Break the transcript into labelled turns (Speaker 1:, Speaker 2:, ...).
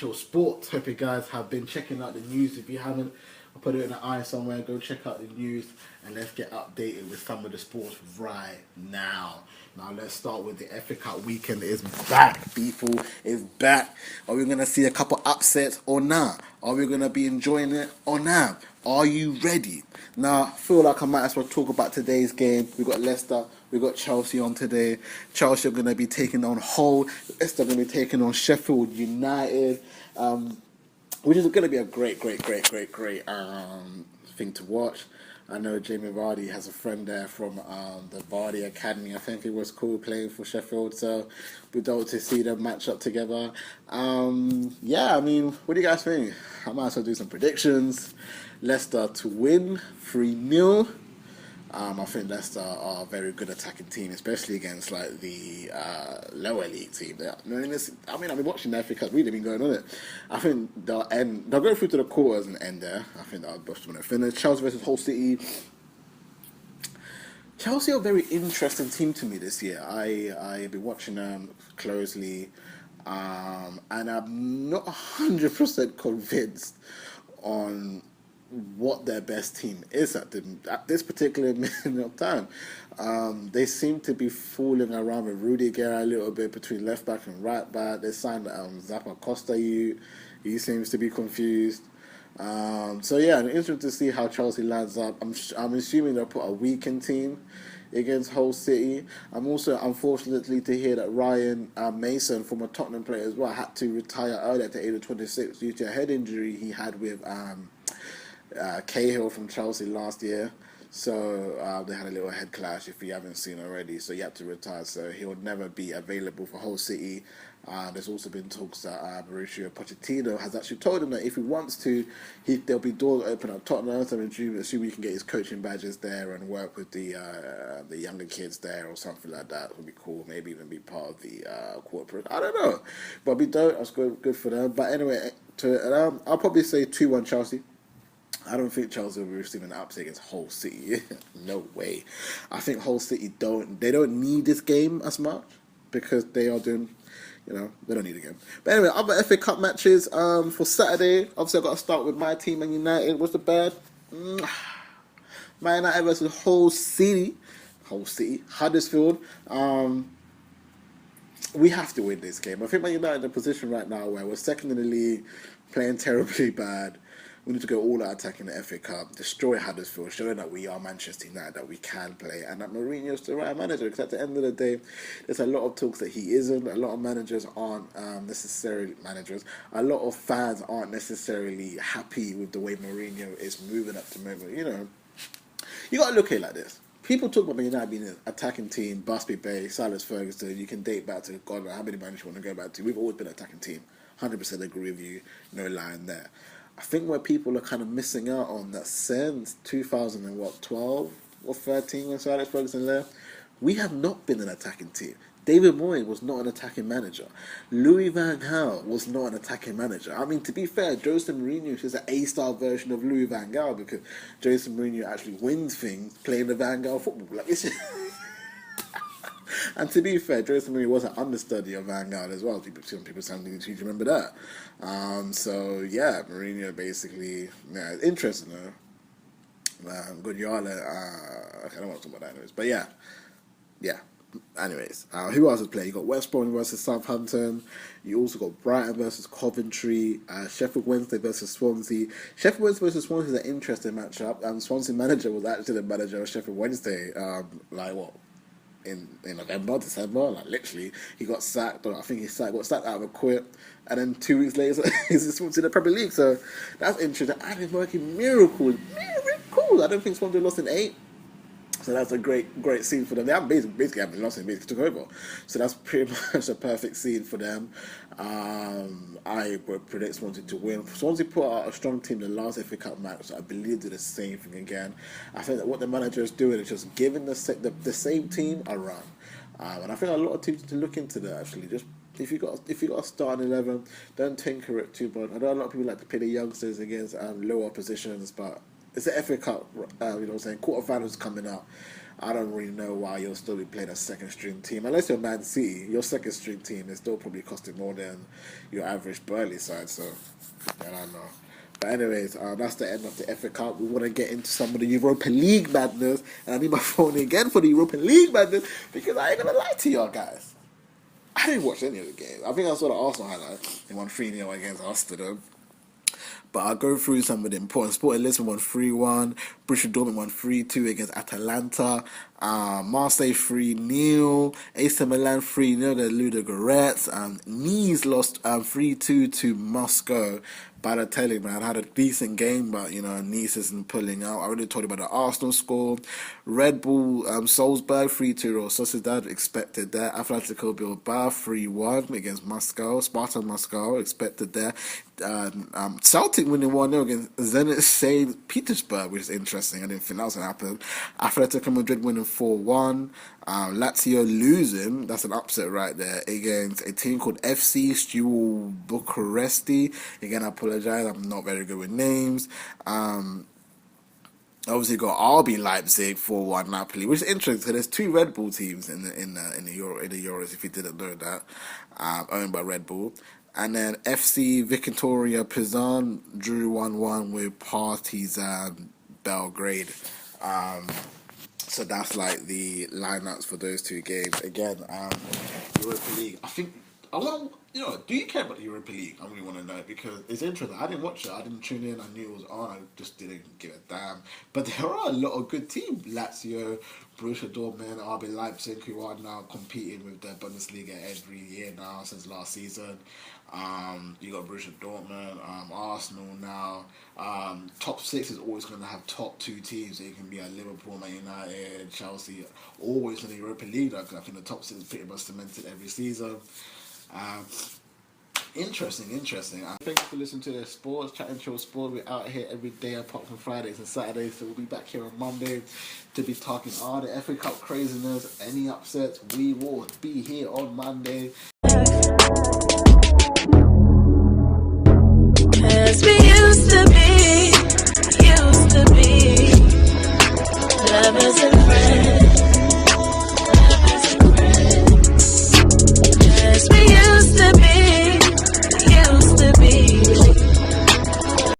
Speaker 1: Info.chatchill Sports. Hope you guys have been checking out the news. If you haven't, I'll put it in the eye somewhere. Go check out the news and let's get updated with some of the sports right now. Now let's start with the FA Cup weekend. It's back, people. It's back. Are we gonna see a couple upsets or not? Are we gonna be enjoying it or not? Are you ready? Now, I feel like I might as well talk about today's game. We got Leicester, we got Chelsea on today. Chelsea are gonna be taking on Hull. Leicester are gonna be taking on Sheffield United. Which is going to be a great thing to watch. I know Jamie Vardy has a friend there from the Vardy Academy, I think it was called, playing for Sheffield. So we'd love to see them match up together. Yeah, I mean, what do you guys think? I might as well do some predictions. Leicester to win 3-0. I think Leicester are a very good attacking team, especially against like the lower league team. I've been watching the FA Cup, really been going on it. I think they'll go through to the quarters and end there. I think that'll be when they finish. Chelsea versus Hull City. Chelsea are a very interesting team to me this year. I've been watching them closely, and I'm not 100% convinced on what their best team is at this particular minute of time. They seem to be fooling around with Rudiger a little bit between left back and right back. They signed Zappa Costa. He seems to be confused. So yeah, I'm interested to see how Chelsea lands up. I'm assuming they'll put a weakened team against Hull City. I'm also unfortunately to hear that Ryan Mason, former Tottenham player as well, had to retire early at the age of 26 due to a head injury he had with Cahill from Chelsea last year. So they had a little head clash, if you haven't seen already. So he had to retire, so he'll never be available for Hull City. There's also been talks that Mauricio Pochettino has actually told him that if he wants to, there'll be doors open at Tottenham. So I'm assuming he can get his coaching badges there and work with the younger kids there or something like that. It would be cool. Maybe even be part of the corporate. I don't know, but be dope. That's good for them. But anyway, I'll probably say 2-1 Chelsea. I don't think Chelsea will be receiving an upset against Hull City. No way. I think Hull City don't need this game as much because they are doing, they don't need a game. But anyway, other FA Cup matches for Saturday. Obviously, I've got to start with my team, Man United. What's the bad? Man United versus Hull City. Huddersfield. We have to win this game. I think Man United in a position right now where we're second in the league, playing terribly bad. We need to go all out attacking the FA Cup, destroy Huddersfield, showing that we are Manchester United, that we can play, and that Mourinho's the right manager. Because at the end of the day, there's a lot of talks that he isn't. A lot of managers aren't necessarily managers. A lot of fans aren't necessarily happy with the way Mourinho is moving at the moment. You got to look at it like this. People talk about Man United being an attacking team, Busby Bay, Silas Ferguson. You can date back to God, how many managers you want to go back to. We've always been an attacking team. 100% agree with you. No lying there. I think where people are kind of missing out on that since 2012 or 13 when Silas Ferguson left, we have not been an attacking team. David Moyes was not an attacking manager. Louis van Gaal was not an attacking manager. I mean, to be fair, Jose Mourinho is just an A-star version of Louis van Gaal because Jose Mourinho actually wins things playing the Van Gaal football. Like it's And to be fair, Jose Mourinho was an understudy of Van Gaal as well. Some people something to remember that. So yeah, Mourinho basically, interesting though. Guardiola, I don't want to talk about that anyways. But yeah. Anyways, who else is playing? You got West Brom versus Southampton. You also got Brighton versus Coventry. Sheffield Wednesday versus Swansea. Sheffield Wednesday versus Swansea is an interesting matchup. Swansea manager was actually the manager of Sheffield Wednesday. In November, December, like literally, he got sacked, or I think got sacked out of a quit, and then 2 weeks later, he's Swansea in the Premier League. So that's interesting. And he's working miracles. I don't think Swansea lost in 8. So that's a great scene for them. They haven't basically haven't lost, and basically took over. So that's pretty much a perfect scene for them. I would predict Swansea to win. Swansea put out a strong team in the last FA Cup match, so I believe do the same thing again. I think that what the manager is doing is just giving the same team a run. And I think a lot of teams need to look into that actually. Just if you got a starting 11, don't tinker it too much. I know a lot of people like to play the youngsters against lower positions, but it's the FA Cup, quarterfinals coming up. I don't really know why you'll still be playing a second string team. Unless you're Man City, your second string team is still probably costing more than your average Burnley side, so I don't know. But anyways, that's the end of the FA Cup. We want to get into some of the Europa League madness, and I need my phone again for the Europa League madness because I ain't gonna lie to y'all guys. I didn't watch any of the games. I think I saw the Arsenal highlight. They won 3-0 against Amsterdam. But I'll go through some of the important. Sporting Lisbon won 3-1. Borussia Dortmund won 3-2 against Atalanta. Marseille 3-0. AC Milan 3-0 to Ludogorets. Nice lost 3-2 to Moscow. Balotelli, man, had a decent game, but Nice isn't pulling out. I already told you about the Arsenal score. Red Bull Salzburg 3-2 Real Sociedad, expected that. Atletico Bilbao 3-1 against Moscow. Sparta Moscow, expected that. Celtic winning 1-0 against Zenit St. Petersburg, which is interesting. I didn't think that was going to happen. Atletico Madrid winning 4-1. Lazio losing, that's an upset right there, against a team called FC Steaua Bucuresti. Again, I apologize, I'm not very good with names. Obviously got RB Leipzig 4-1 Napoli, which is interesting because there's two Red Bull teams in the Euros, if you didn't know that, owned by Red Bull. And then FC Victoria Plzeň drew 1-1 with Partizan Belgrade. So that's like the lineups for those two games. Again, Europa League. I think I want do you care about the Europa League? I really want to know because it's interesting. I didn't watch it. I didn't tune in. I knew it was on. I just didn't give a damn. But there are a lot of good teams. Lazio, Borussia Dortmund, RB Leipzig, who are now competing with the Bundesliga every year now since last season. You got Borussia Dortmund, Arsenal now. Top 6 is always going to have top 2 teams. It can be at Liverpool, Man United, Chelsea, always in the Europa League. Because I think the top 6 is pretty much cemented every season. Interesting. Thank you for listening to the sports, Chat and Chill Sport. We're out here every day apart from Fridays and Saturdays, so we'll be back here on Monday to be talking all the FA Cup craziness, any upsets. We will be here on Monday.